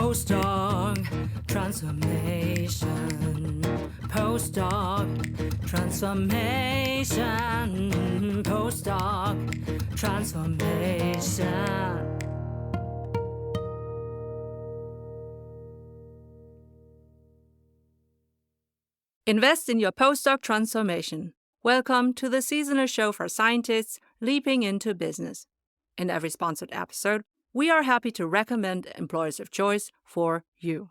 Postdoc Transformation. Postdoc Transformation. Postdoc Transformation. Invest in your postdoc transformation. Welcome to the seasonal show for scientists leaping into business. In every sponsored episode, we are happy to recommend employers of choice for you.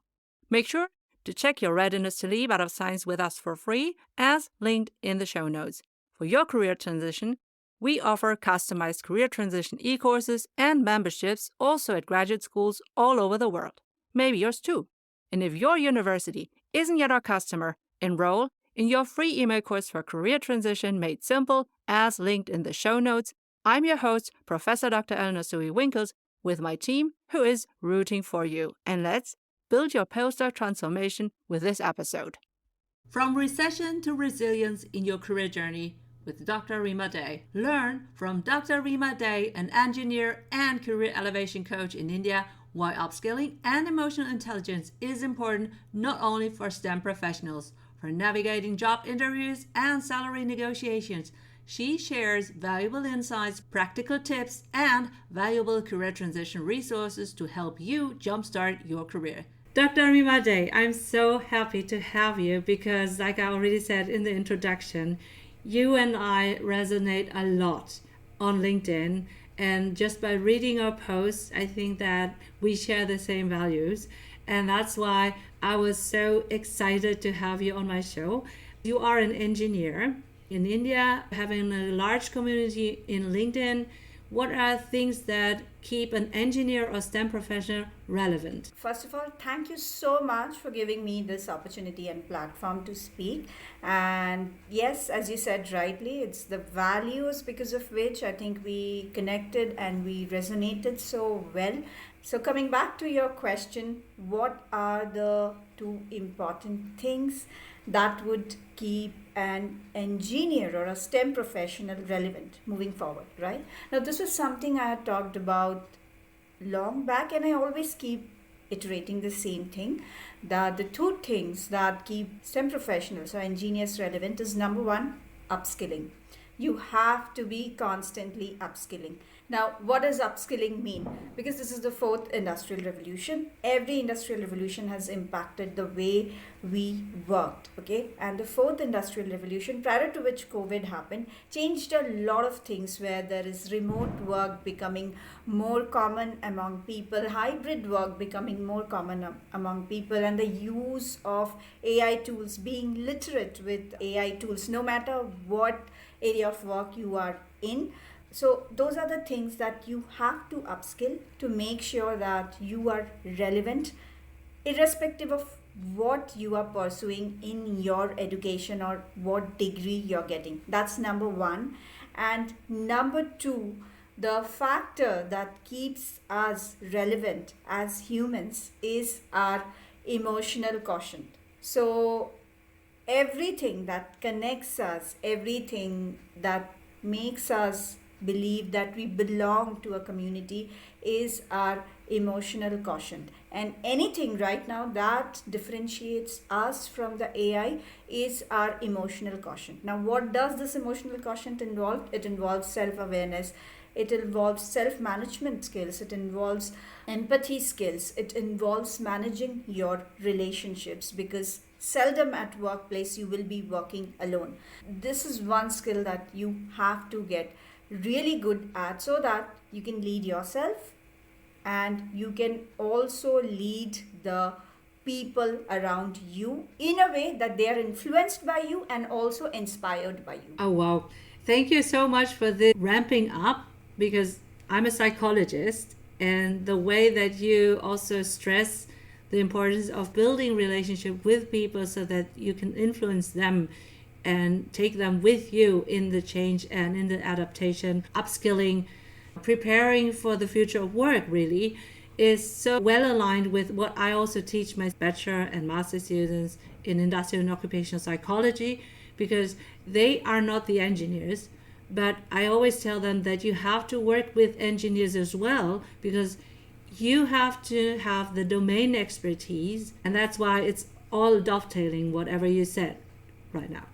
Make sure to check your readiness to leap out of science with us for free, as linked in the show notes. For your career transition, we offer customized career transition e-courses and memberships also at graduate schools all over the world. Maybe yours too. And if your university isn't yet our customer, enroll in your free email course for career transition made simple, as linked in the show notes. I'm your host, Professor Dr. Eleonore Soei-Winkels, with my team who is rooting for you. And let's build your postdoc transformation with this episode. From recession to resilience in your career journey with Dr. Rima Dey. Learn from Dr. Rima Dey, an engineer and career elevation coach in India, why upscaling and emotional intelligence is important not only for STEM professionals, for navigating job interviews and salary negotiations. She shares valuable insights, practical tips, and valuable career transition resources to help you jumpstart your career. Dr. Rima Dey, I'm so happy to have you because, like I already said in the introduction, you and I resonate a lot on LinkedIn. And just by reading our posts, I think that we share the same values. And that's why I was so excited to have you on my show. You are an engineer in India, having a large community in LinkedIn. What are things that keep an engineer or STEM professional relevant? First of all, thank you so much for giving me this opportunity and platform to speak. And yes, as you said rightly, it's the values because of which I think we connected and we resonated so well. So coming back to your question, what are the two important things that would keep an engineer or a STEM professional relevant moving forward, right? Now, this was something I had talked about long back, and I always keep iterating the same thing. That the two things that keep STEM professionals or engineers relevant is number one, upskilling. You have to be constantly upskilling. Now, what does upskilling mean? Because this is the fourth industrial revolution. Every industrial revolution has impacted the way we worked, okay? And the fourth industrial revolution, prior to which COVID happened, changed a lot of things where there is remote work becoming more common among people, hybrid work becoming more common among people, and the use of AI tools, being literate with AI tools, no matter what area of work you are in. So those are the things that you have to upskill to make sure that you are relevant, irrespective of what you are pursuing in your education or what degree you're getting. That's number one. And number two, the factor that keeps us relevant as humans is our emotional quotient. So everything that connects us, everything that makes us believe that we belong to a community is our emotional quotient. And anything right now that differentiates us from the AI is our emotional quotient. Now, what does this emotional quotient involve? It involves self-awareness. It involves self-management skills. It involves empathy skills. It involves managing your relationships, because seldom at workplace you will be working alone. This is one skill that you have to get really good at so that you can lead yourself and you can also lead the people around you in a way that they are influenced by you and also inspired by you. Oh, wow. Thank you so much for this ramping up, because I'm a psychologist, and the way that you also stress the importance of building relationship with people so that you can influence them and take them with you in the change and in the adaptation, upskilling, preparing for the future of work, really, is so well aligned with what I also teach my bachelor and master students in industrial and occupational psychology, because they are not the engineers, but I always tell them that you have to work with engineers as well, because you have to have the domain expertise, and that's why it's all dovetailing whatever you said right now.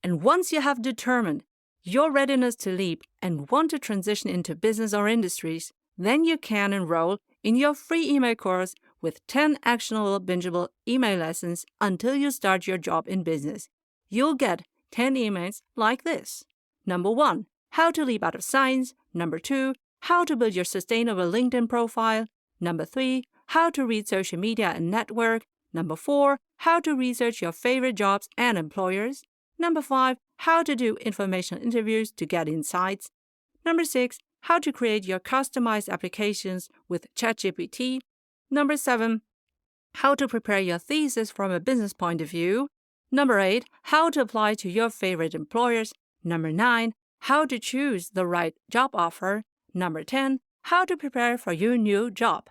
And once you have determined your readiness to leap and want to transition into business or industries, then you can enroll in your free email course with 10 actionable, bingeable email lessons until you start your job in business. You'll get 10 emails like this. Number 1, how to leap out of science. Number 2, how to build your sustainable LinkedIn profile. Number 3, how to read social media and network. Number 4, how to research your favorite jobs and employers. Number 5, how to do informational interviews to get insights. Number 6, how to create your customized applications with ChatGPT. Number 7, how to prepare your thesis from a business point of view. Number 8, how to apply to your favorite employers. Number 9, how to choose the right job offer. Number 10, how to prepare for your new job.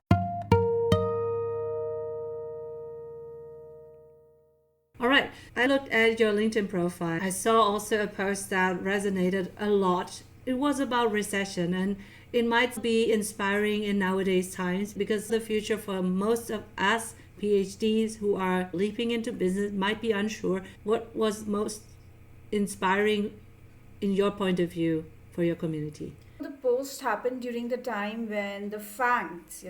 All right, I looked at your LinkedIn profile. I saw also a post that resonated a lot. It was about recession, and it might be inspiring in nowadays times because the future for most of us PhDs who are leaping into business might be unsure. What was most inspiring in your point of view for your community? The post happened during the time when the FANGs,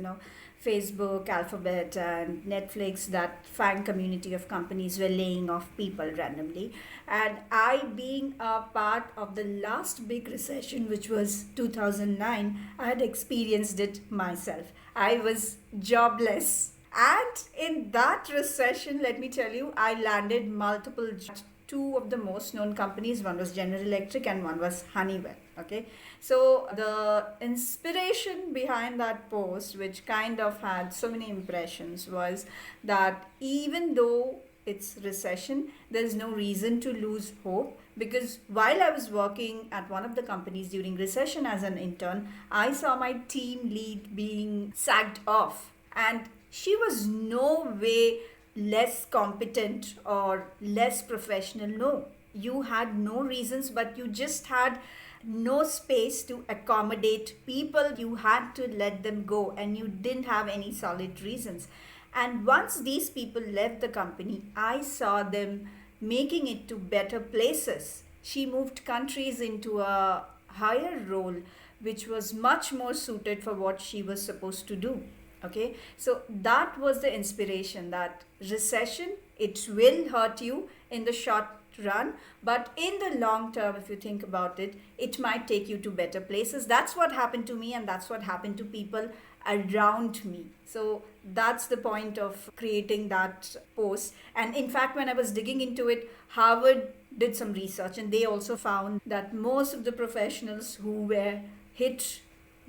Facebook, Alphabet, and Netflix, that FANG community of companies were laying off people randomly. And I, being a part of the last big recession, which was 2009, I had experienced it myself. I was jobless. And in that recession, let me tell you, I landed multiple jobs. Two of the most known companies, one was General Electric and one was Honeywell. Okay, so the inspiration behind that post, which kind of had so many impressions, was that even though it's recession, there's no reason to lose hope, because while I was working at one of the companies during recession as an intern, I saw my team lead being sacked off, and she was no way less competent or less professional. No, you had no reasons, but you just had no space to accommodate people. You had to let them go, and you didn't have any solid reasons. And once these people left the company, I saw them making it to better places. She moved countries into a higher role, which was much more suited for what she was supposed to do. Okay, so that was the inspiration, that recession, it will hurt you in the short run, but in the long term, if you think about it, it might take you to better places. That's what happened to me, and that's what happened to people around me. So that's the point of creating that post. And in fact, when I was digging into it, Harvard did some research, and they also found that most of the professionals who were hit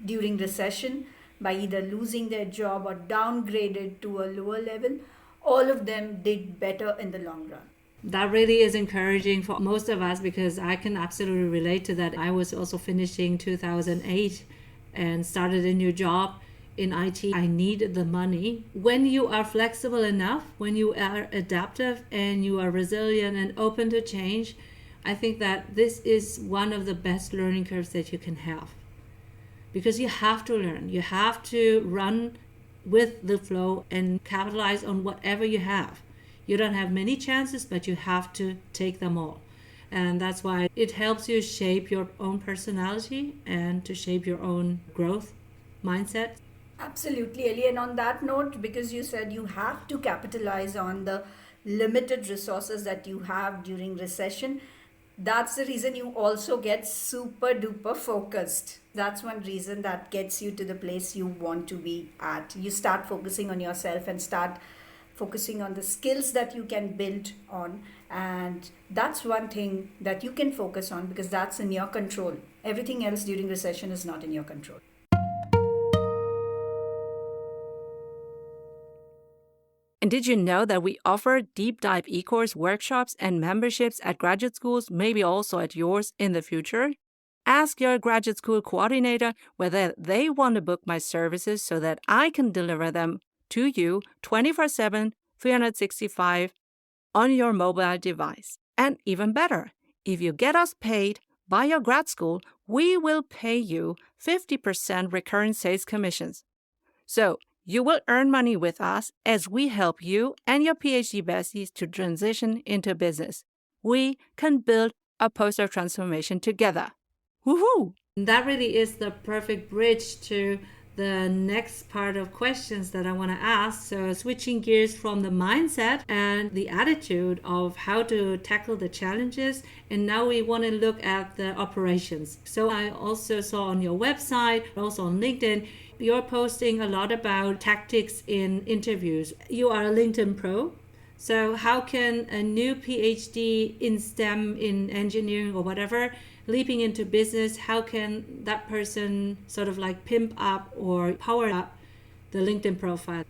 during recession by either losing their job or downgraded to a lower level, all of them did better in the long run. That really is encouraging for most of us, because I can absolutely relate to that. I was also finishing 2008 and started a new job in IT. I needed the money. When you are flexible enough, when you are adaptive and you are resilient and open to change, I think that this is one of the best learning curves that you can have. Because you have to learn, you have to run with the flow and capitalize on whatever you have. You don't have many chances, but you have to take them all. And that's why it helps you shape your own personality and to shape your own growth mindset. Absolutely, Ellie. And on that note, because you said you have to capitalize on the limited resources that you have during recession, that's the reason you also get super duper focused. That's one reason that gets you to the place you want to be at. You start focusing on yourself and start focusing on the skills that you can build on. And that's one thing that you can focus on, because that's in your control. Everything else during recession is not in your control. And did you know that we offer deep dive e-course workshops and memberships at graduate schools, maybe also at yours in the future? Ask your graduate school coordinator whether they want to book my services so that I can deliver them to you 24/7, 365 on your mobile device. And even better, if you get us paid, by your grad school, we will pay you 50% recurring sales commissions. So you will earn money with us as we help you and your PhD besties to transition into business. We can build a postdoc transformation together. Woohoo! That really is the perfect bridge to the next part of questions that I want to ask. So switching gears from the mindset and the attitude of how to tackle the challenges, and now we want to look at the operations. So I also saw on your website, also on LinkedIn, you're posting a lot about tactics in interviews. You are a LinkedIn pro. So how can a new PhD in STEM, in engineering or whatever, leaping into business, how can that person sort of like pimp up or power up the LinkedIn profile?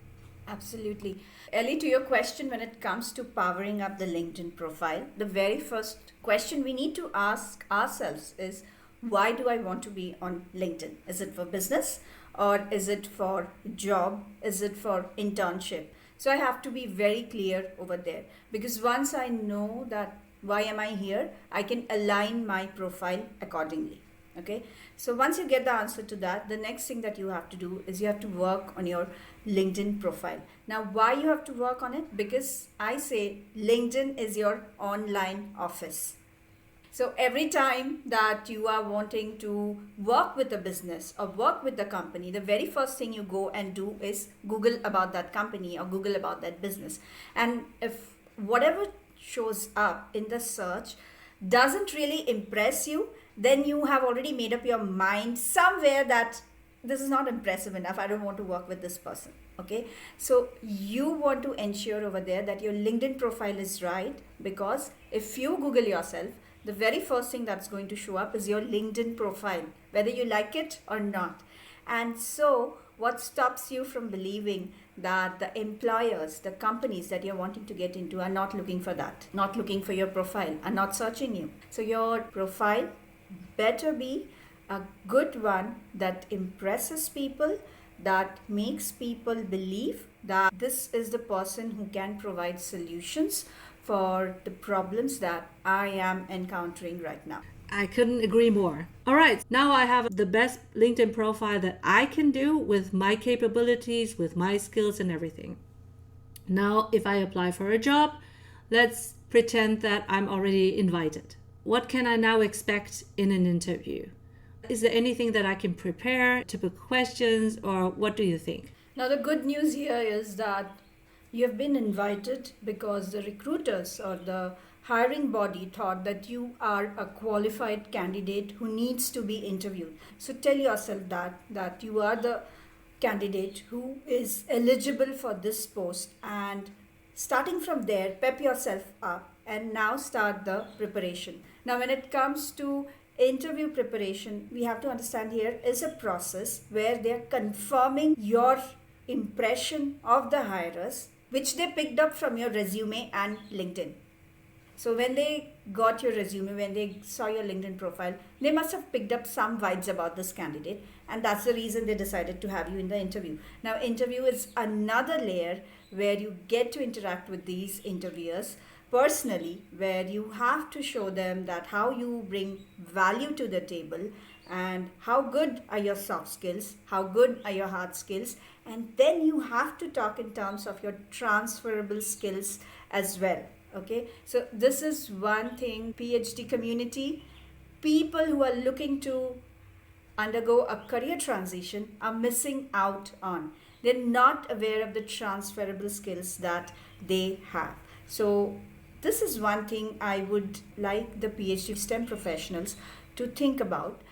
Absolutely. Ellie, to your question, when it comes to powering up the LinkedIn profile, the very first question we need to ask ourselves is, why do I want to be on LinkedIn? Is it for business, or is it for job? Is it for internship? So I have to be very clear over there, because once I know that why am I here, I can align my profile accordingly. Okay, so once you get the answer to that, the next thing that you have to do is you have to work on your LinkedIn profile. Now, why you have to work on it? Because I say LinkedIn is your online office. So every time that you are wanting to work with a business or work with the company, the very first thing you go and do is Google about that company or Google about that business. And if whatever shows up in the search doesn't really impress you, then you have already made up your mind somewhere that this is not impressive enough. I don't want to work with this person. Okay, so you want to ensure over there that your LinkedIn profile is right, because if you Google yourself, the very first thing that's going to show up is your LinkedIn profile, whether you like it or not. And so what stops you from believing that the employers, the companies that you're wanting to get into are not looking for that, not looking for your profile, are not searching you? So your profile better be a good one that impresses people, that makes people believe that this is the person who can provide solutions for the problems that I am encountering right now. I couldn't agree more. All right, now I have the best LinkedIn profile that I can do with my capabilities, with my skills and everything. Now, if I apply for a job, let's pretend that I'm already invited. What can I now expect in an interview? Is there anything that I can prepare, typical questions, or what do you think? Now, the good news here is that you have been invited because the recruiters or the hiring body thought that you are a qualified candidate who needs to be interviewed. So tell yourself that you are the candidate who is eligible for this post, and starting from there, pep yourself up and now start the preparation. Now, when it comes to interview preparation, we have to understand here is a process where they are confirming your impression of the hirers, which they picked up from your resume and LinkedIn. So when they got your resume, when they saw your LinkedIn profile, they must have picked up some vibes about this candidate, and that's the reason they decided to have you in the interview. Now, interview is another layer where you get to interact with these interviewers personally, where you have to show them that how you bring value to the table and how good are your soft skills, how good are your hard skills, and then you have to talk in terms of your transferable skills as well. Okay, so this is one thing PhD community, people who are looking to undergo a career transition are missing out on. They're not aware of the transferable skills that they have. So this is one thing I would like the PhD STEM professionals to think about.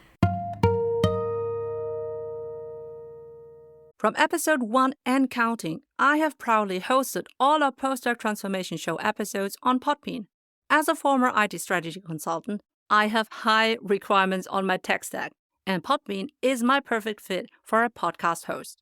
From episode 1 and counting, I have proudly hosted all our Postdoc Transformation Show episodes on Podbean. As a former IT strategy consultant, I have high requirements on my tech stack, and Podbean is my perfect fit for a podcast host.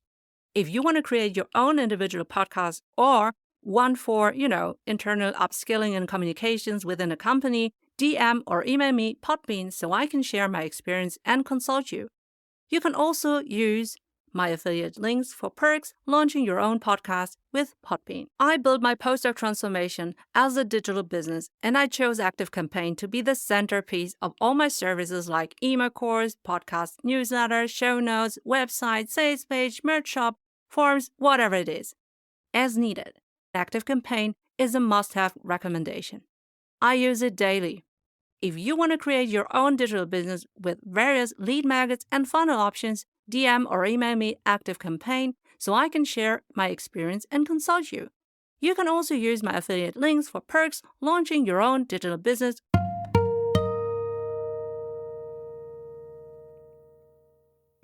If you want to create your own individual podcast or one for, internal upskilling and communications within a company, DM or email me Podbean so I can share my experience and consult you. You can also use my affiliate links for perks, launching your own podcast with Podbean. I built my postdoc transformation as a digital business, and I chose ActiveCampaign to be the centerpiece of all my services like email course, podcast newsletter, show notes, website, sales page, merch shop, forms, whatever it is, as needed. ActiveCampaign is a must-have recommendation. I use it daily. If you want to create your own digital business with various lead magnets and funnel options, DM or email me ActiveCampaign so I can share my experience and consult you. You can also use my affiliate links for perks, launching your own digital business.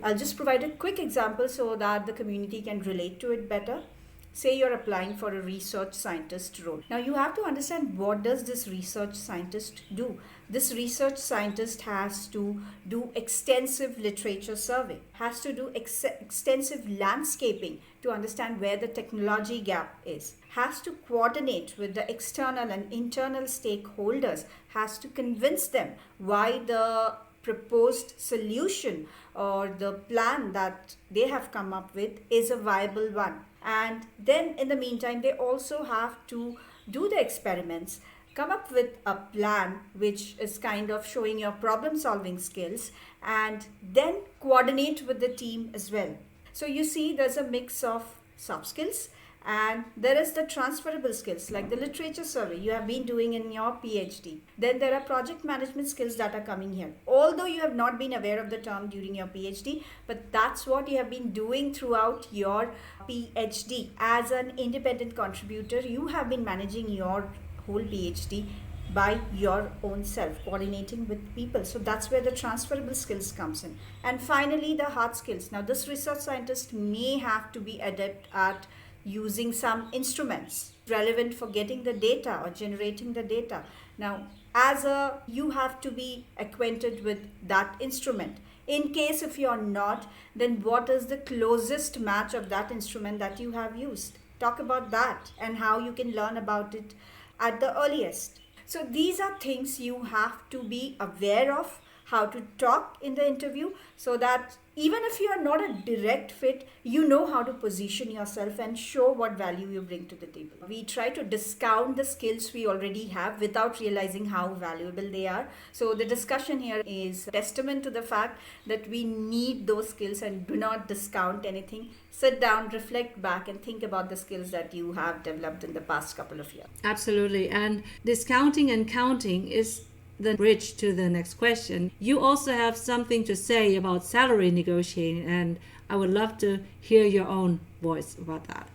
I'll just provide a quick example so that the community can relate to it better. Say you're applying for a research scientist role. Now you have to understand, what does this research scientist do? This research scientist has to do extensive literature survey, has to do extensive landscaping to understand where the technology gap is, has to coordinate with the external and internal stakeholders, has to convince them why the proposed solution or the plan that they have come up with is a viable one. And then in the meantime, they also have to do the experiments, come up with a plan which is kind of showing your problem solving skills, and then coordinate with the team as well. So you see, there's a mix of soft skills, and there is the transferable skills like the literature survey you have been doing in your PhD. Then there are project management skills that are coming here. Although you have not been aware of the term during your PhD, but that's what you have been doing throughout your PhD. As an independent contributor, you have been managing your whole PhD by your own self, coordinating with people. So that's where the transferable skills comes in. And finally, the hard skills. Now this research scientist may have to be adept at using some instruments relevant for getting the data or generating the data. Now, you have to be acquainted with that instrument. In case if you're not, then what is the closest match of that instrument that you have used? Talk about that and how you can learn about it at the earliest. So these are things you have to be aware of, how to talk in the interview, so that even if you are not a direct fit, you know how to position yourself and show what value you bring to the table. We try to discount the skills we already have without realizing how valuable they are. So the discussion here is testament to the fact that we need those skills, and do not discount anything. Sit down, reflect back, and think about the skills that you have developed in the past couple of years. Absolutely. And discounting and counting is the bridge to the next question. You also have something to say about salary negotiating, and I would love to hear your own voice about that.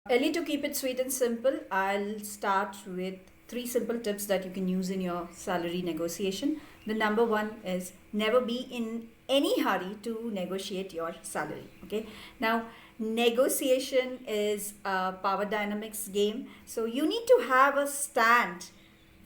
Ellie, to keep it sweet and simple, I'll start with 3 simple tips that you can use in your salary negotiation. The number 1 is never be in any hurry to negotiate your salary. Okay. Now, negotiation is a power dynamics game. So you need to have a stand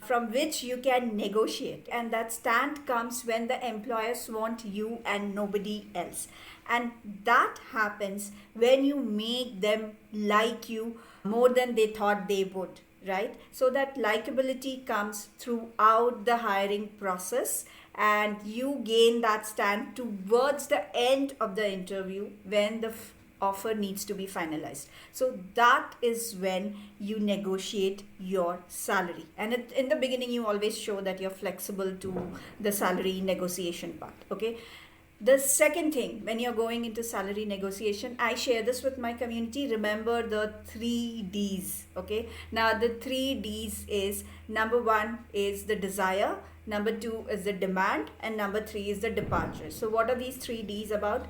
from which you can negotiate, and that stand comes when the employers want you and nobody else, and that happens when you make them like you more than they thought they would, right? So that likability comes throughout the hiring process, and you gain that stand towards the end of the interview when the offer needs to be finalized. So that is when you negotiate your salary. And in the beginning, you always show that you're flexible to the salary negotiation part. Okay. The second thing, when you're going into salary negotiation, I share this with my community. Remember the 3 Ds. Okay. Now the 3 Ds is, number 1 is the desire, number 2 is the demand, and number 3 is the departure. So what are these 3 Ds about?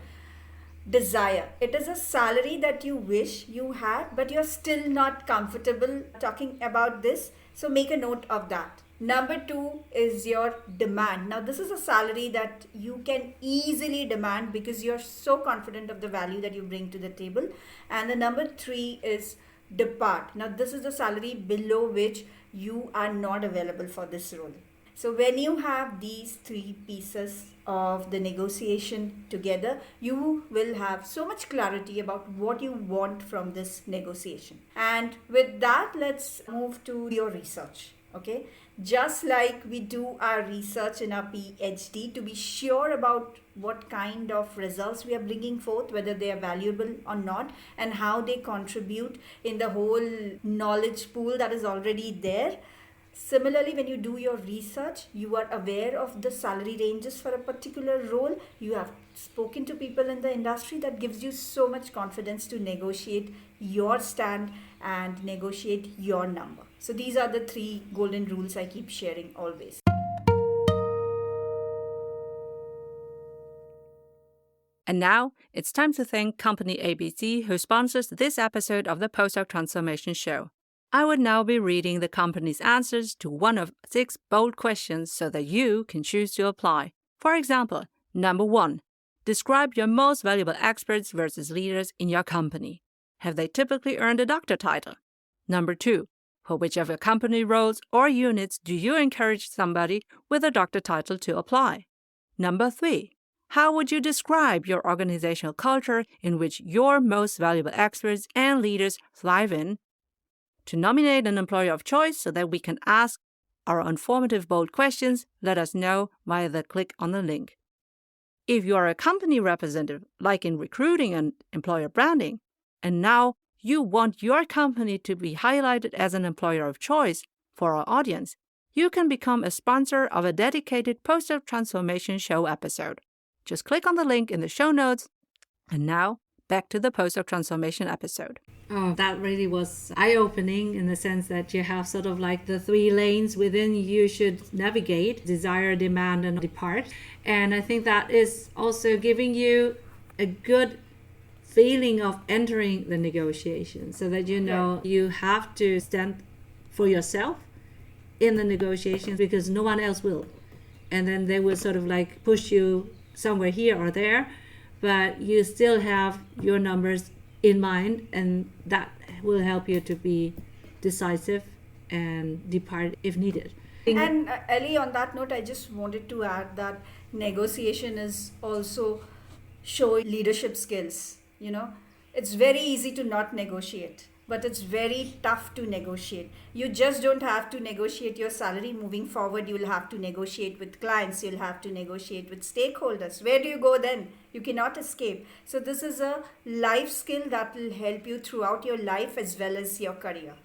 Desire. It is a salary that you wish you had, but you're still not comfortable talking about this. So make a note of that. Number 2 is your demand. Now this is a salary that you can easily demand because you're so confident of the value that you bring to the table. And the number 3 is depart. Now this is the salary below which you are not available for this role. So when you have these 3 pieces of the negotiation together, you will have so much clarity about what you want from this negotiation. And with that, let's move to your research. Okay, just like we do our research in our PhD to be sure about what kind of results we are bringing forth, whether they are valuable or not, and how they contribute in the whole knowledge pool that is already there. Similarly, when you do your research, you are aware of the salary ranges for a particular role. You have spoken to people in the industry. That gives you so much confidence to negotiate your stand and negotiate your number. So these are the three golden rules I keep sharing always. And now it's time to thank Company ABC, who sponsors this episode of the Postdoc Transformation Show. I would now be reading the company's answers to one of 6 bold questions so that you can choose to apply. For example, number 1, describe your most valuable experts versus leaders in your company. Have they typically earned a doctor title? Number 2, for which of your company roles or units do you encourage somebody with a doctor title to apply? Number 3, how would you describe your organizational culture in which your most valuable experts and leaders thrive in? To nominate an employer of choice so that we can ask our informative bold questions, let us know via the click on the link. If you are a company representative, like in recruiting and employer branding, and now you want your company to be highlighted as an employer of choice for our audience, you can become a sponsor of a dedicated Postdoc Transformation Show episode. Just click on the link in the show notes. And now, back to the Postdoc Transformation episode. Oh, that really was eye-opening in the sense that you have sort of like the 3 lanes within you should navigate: desire, demand, and depart. And I think that is also giving you a good feeling of entering the negotiation, so that you know you have to stand for yourself in the negotiations because no one else will. And then they will sort of like push you somewhere here or there, but you still have your numbers in mind, and that will help you to be decisive and depart if needed. And Ellie, on that note, I just wanted to add that negotiation is also showing leadership skills. You know, it's very easy to not negotiate, but it's very tough to negotiate. You just don't have to negotiate your salary. Moving forward, you'll have to negotiate with clients, you'll have to negotiate with stakeholders. Where do you go then? You cannot escape. So this is a life skill that will help you throughout your life as well as your career.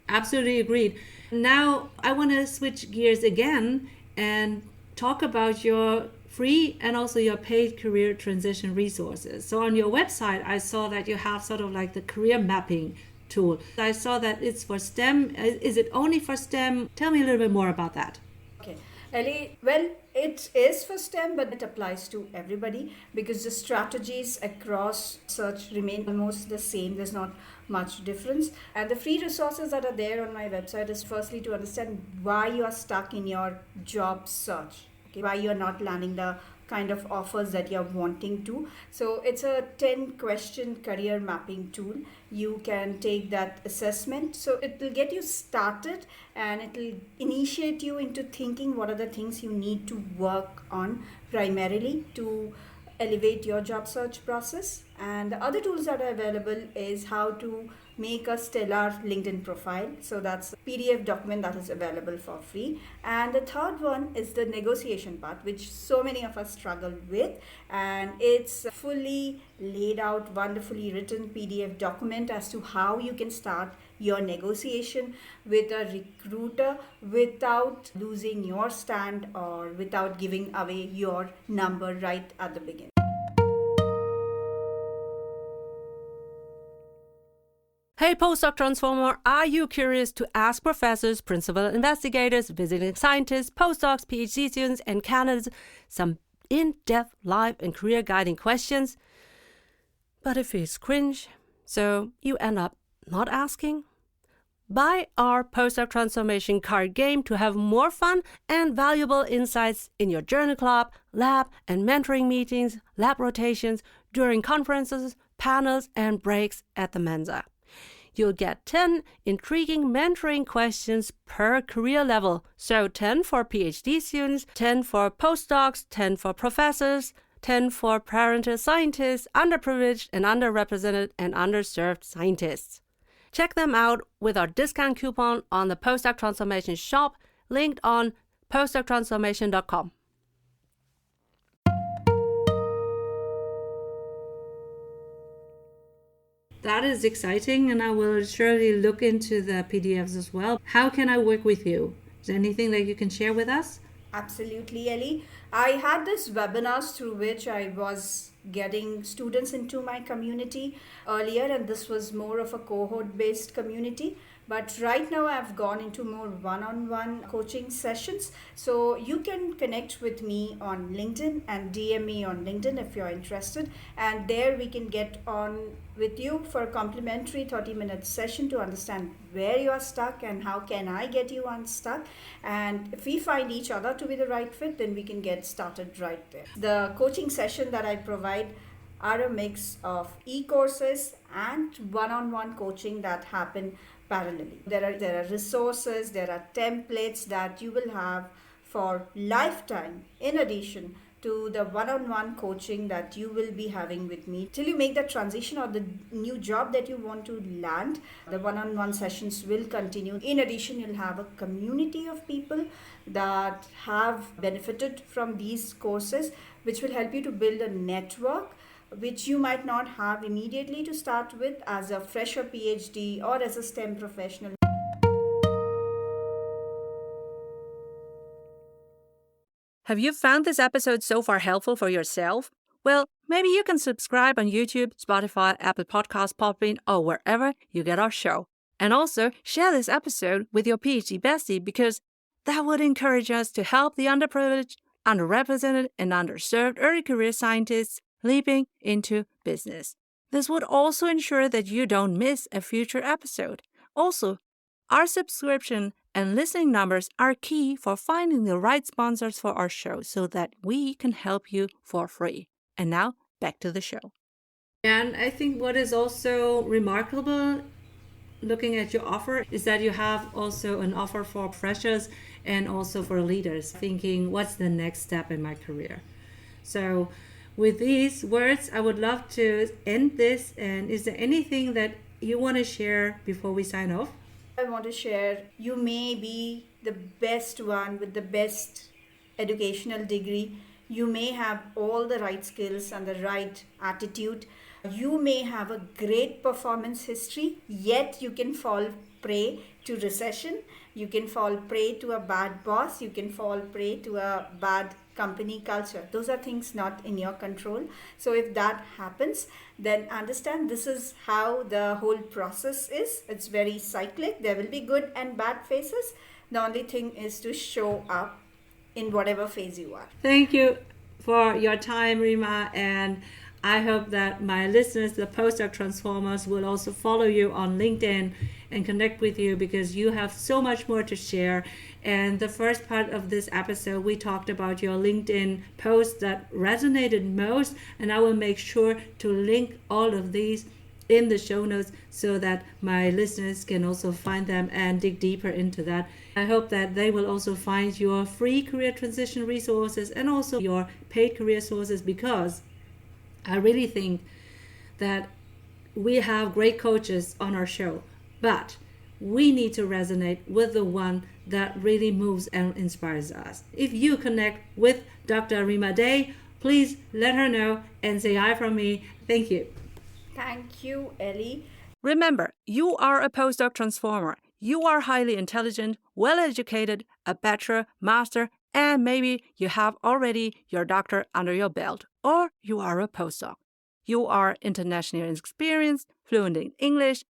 Absolutely agreed. Now I want to switch gears again and talk about your free and also your paid career transition resources. So on your website, I saw that you have sort of like the career mapping tool. I saw that it's for STEM. Is it only for STEM? Tell me a little bit more about that. Okay, Ellie, well, it is for STEM, but it applies to everybody because the strategies across search remain almost the same. There's not much difference. And the free resources that are there on my website is firstly to understand why you are stuck in your job search. Why you're not landing the kind of offers that you're wanting to. So it's a 10-question career mapping tool. You can take that assessment. So it will get you started and it will initiate you into thinking what are the things you need to work on primarily to elevate your job search process. And the other tools that are available is how to make a stellar LinkedIn profile. So that's a PDF document that is available for free. And the third one is the negotiation part, which so many of us struggle with. And it's a fully laid out, wonderfully written PDF document as to how you can start your negotiation with a recruiter without losing your stand or without giving away your number right at the beginning. Hey postdoc transformer, are you curious to ask professors, principal investigators, visiting scientists, postdocs, PhD students, and candidates some in-depth life and career guiding questions? But it feels cringe, so you end up not asking? Buy our postdoc transformation card game to have more fun and valuable insights in your journal club, lab, and mentoring meetings, lab rotations, during conferences, panels, and breaks at the Mensa. You'll get 10 intriguing mentoring questions per career level. So 10 for PhD students, 10 for postdocs, 10 for professors, 10 for parental scientists, underprivileged and underrepresented and underserved scientists. Check them out with our discount coupon on the Postdoc Transformation shop, linked on PostdocTransformation.com. That is exciting, and I will surely look into the PDFs as well. How can I work with you? Is there anything that you can share with us? Absolutely, Ellie. I had this webinars through which I was getting students into my community earlier, and this was more of a cohort based community. But right now I've gone into more one-on-one coaching sessions. So you can connect with me on LinkedIn and DM me on LinkedIn if you're interested. And there we can get on with you for a complimentary 30-minute session to understand where you are stuck and how can I get you unstuck. And if we find each other to be the right fit, then we can get started right there. The coaching session that I provide are a mix of e-courses and one-on-one coaching that happen parallelly. There are resources, there are templates that you will have for lifetime in addition to the one-on-one coaching that you will be having with me till you make the transition or the new job that you want to land. The one-on-one sessions will continue. In addition, you'll have a community of people that have benefited from these courses, which will help you to build a network which you might not have immediately to start with as a fresher PhD or as a STEM professional. Have you found this episode so far helpful for yourself? Well, maybe you can subscribe on YouTube, Spotify, Apple Podcasts, Podbean, or wherever you get our show. And also share this episode with your PhD bestie, because that would encourage us to help the underprivileged, underrepresented, and underserved early career scientists leaping into business. This would also ensure that you don't miss a future episode. Also, our subscription and listening numbers are key for finding the right sponsors for our show so that we can help you for free. And now, back to the show. And I think what is also remarkable looking at your offer is that you have also an offer for freshers and also for leaders thinking, what's the next step in my career? So with these words, I would love to end this. And is there anything that you want to share before we sign off? I want to share, you may be the best one with the best educational degree. You may have all the right skills and the right attitude. You may have a great performance history, yet you can fall prey to recession. You can fall prey to a bad boss. You can fall prey to a bad company culture. Those are things not in your control. So if that happens, then understand this is how the whole process is. It's very cyclic. There will be good and bad phases. The only thing is to show up in whatever phase you are. Thank you for your time, Rima, and I hope that my listeners, the Postdoc Transformers, will also follow you on LinkedIn and connect with you, because you have so much more to share. And the first part of this episode, we talked about your LinkedIn post that resonated most, and I will make sure to link all of these in the show notes so that my listeners can also find them and dig deeper into that. I hope that they will also find your free career transition resources and also your paid career sources, because I really think that we have great coaches on our show, but we need to resonate with the one that really moves and inspires us. If you connect with Dr. Rima Dey, please let her know and say hi from me. Thank you. Thank you, Ellie. Remember, you are a postdoc transformer. You are highly intelligent, well-educated, a bachelor, master, and maybe you have already your doctor under your belt, or you are a postdoc. You are internationally experienced, fluent in English,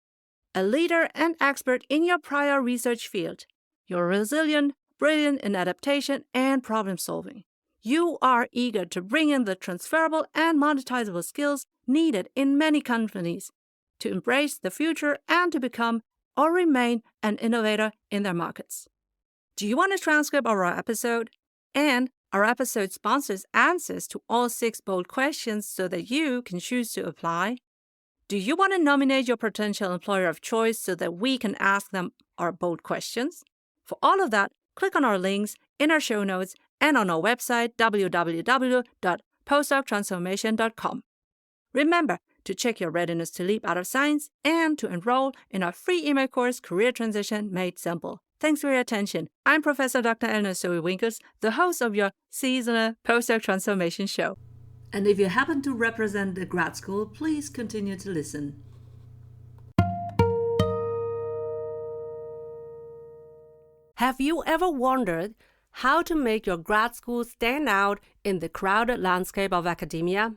a leader and expert in your prior research field. You're resilient, brilliant in adaptation and problem solving. You are eager to bring in the transferable and monetizable skills needed in many companies to embrace the future and to become or remain an innovator in their markets. Do you want a transcript of our episode? And our episode sponsors answers to all 6 bold questions so that you can choose to apply. Do you want to nominate your potential employer of choice so that we can ask them our bold questions? For all of that, click on our links in our show notes and on our website www.postdoctransformation.com. Remember, to check your readiness to leap out of science, and to enroll in our free email course, Career Transition Made Simple. Thanks for your attention. I'm Professor Dr. Eleonore Soei-Winkels, the host of your seasonal Postdoc Transformation show. And if you happen to represent the grad school, please continue to listen. Have you ever wondered how to make your grad school stand out in the crowded landscape of academia?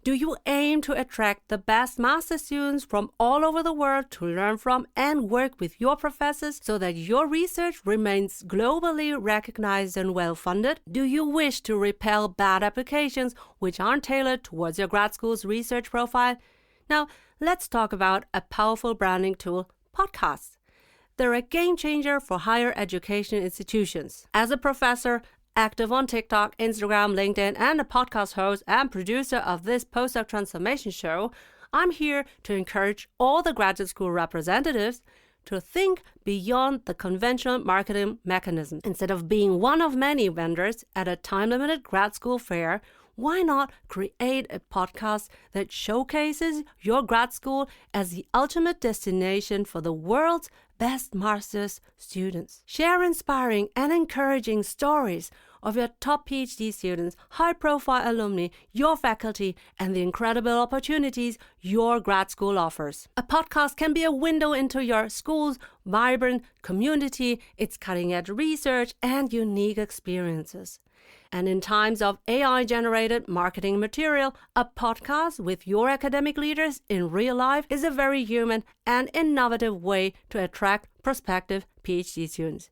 Do you aim to attract the best master students from all over the world to learn from and work with your professors so that your research remains globally recognized and well-funded? Do you wish to repel bad applications which aren't tailored towards your grad school's research profile? Now, let's talk about a powerful branding tool, podcasts. They're a game changer for higher education institutions. As a professor, active on TikTok, Instagram, LinkedIn, and a podcast host and producer of this Postdoc Transformation show, I'm here to encourage all the graduate school representatives to think beyond the conventional marketing mechanism. Instead of being one of many vendors at a time-limited grad school fair, why not create a podcast that showcases your grad school as the ultimate destination for the world's best master's students? Share inspiring and encouraging stories of your top PhD students, high-profile alumni, your faculty, and the incredible opportunities your grad school offers. A podcast can be a window into your school's vibrant community, its cutting-edge research, and unique experiences. And in times of AI-generated marketing material, a podcast with your academic leaders in real life is a very human and innovative way to attract prospective PhD students.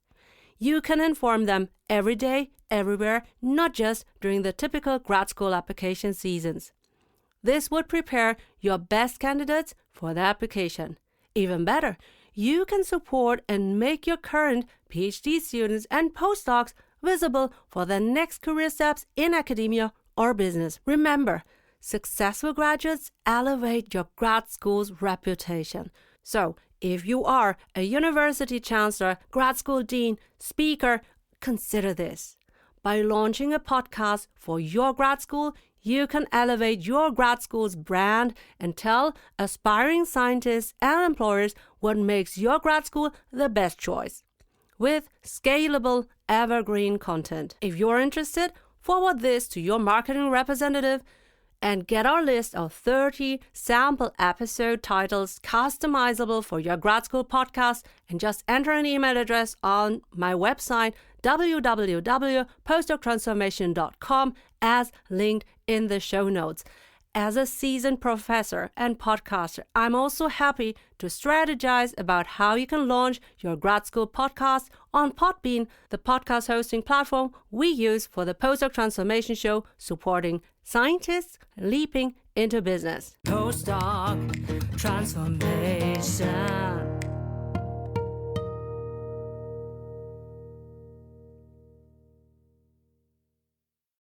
You can inform them every day, everywhere, not just during the typical grad school application seasons. This would prepare your best candidates for the application. Even better, you can support and make your current PhD students and postdocs visible for their next career steps in academia or business. Remember, successful graduates elevate your grad school's reputation. So, if you are a university chancellor, grad school dean, speaker, consider this. By launching a podcast for your grad school, you can elevate your grad school's brand and tell aspiring scientists and employers what makes your grad school the best choice, with scalable, evergreen content. If you're interested, forward this to your marketing representative and get our list of 30 sample episode titles customizable for your grad school podcast, and just enter an email address on my website www.postdoctransformation.com as linked in the show notes. As a seasoned professor and podcaster, I'm also happy to strategize about how you can launch your grad school podcast on Podbean, the podcast hosting platform we use for the Postdoc Transformation show, supporting scientists leaping into business. Postdoc Transformation.